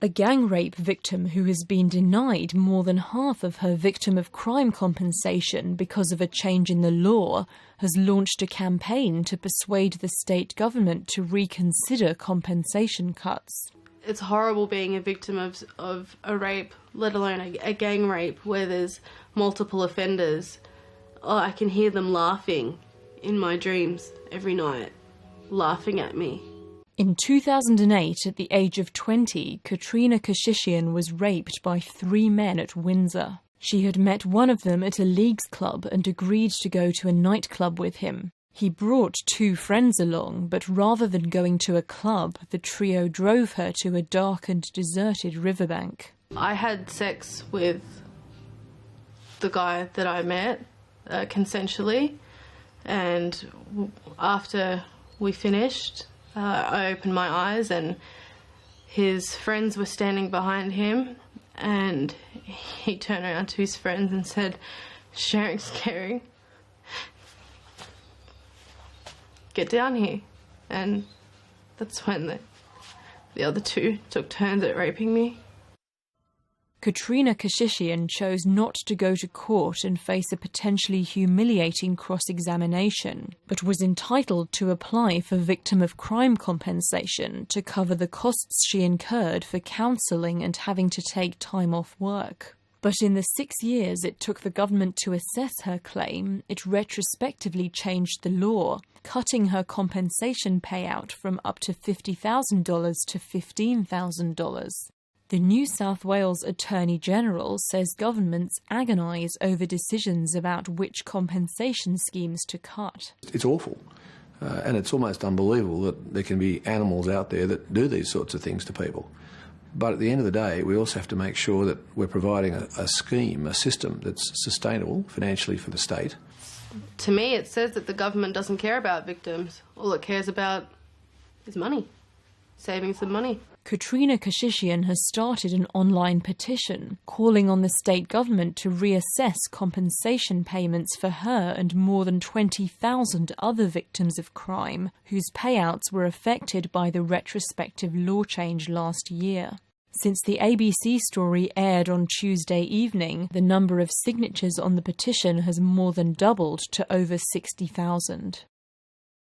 A gang rape victim who has been denied more than half of her victim of crime compensation because of a change in the law has launched a campaign to persuade the state government to reconsider compensation cuts. It's horrible being a victim of a rape, let alone a gang rape where there's multiple offenders. Oh, I can hear them laughing in my dreams every night, laughing at me. In 2008, at the age of 20, Katrina Kashishian was raped by 3 men at Windsor. She had met one of them at a leagues club and agreed to go to a nightclub with him. He brought 2 friends along, but rather than going to a club, the trio drove her to a dark and deserted riverbank. I had sex with the guy that I met consensually, and after we finished, I opened my eyes and his friends were standing behind him, and he turned around to his friends and said, "Sharing's caring. Get down here." And that's when the other 2 took turns at raping me. Katrina Kashishian chose not to go to court and face a potentially humiliating cross-examination, but was entitled to apply for victim of crime compensation to cover the costs she incurred for counselling and having to take time off work. But in the 6 years it took the government to assess her claim, it retrospectively changed the law, cutting her compensation payout from up to $50,000 to $15,000. The New South Wales Attorney General says governments agonise over decisions about which compensation schemes to cut. It's awful, and it's almost unbelievable that there can be animals out there that do these sorts of things to people. But at the end of the day, we also have to make sure that we're providing a scheme, a system that's sustainable financially for the state. To me, it says that the government doesn't care about victims. All it cares about is money, saving some money. Katrina Kashishian has started an online petition calling on the state government to reassess compensation payments for her and more than 20,000 other victims of crime whose payouts were affected by the retrospective law change last year. Since the ABC story aired on Tuesday evening, the number of signatures on the petition has more than doubled to over 60,000.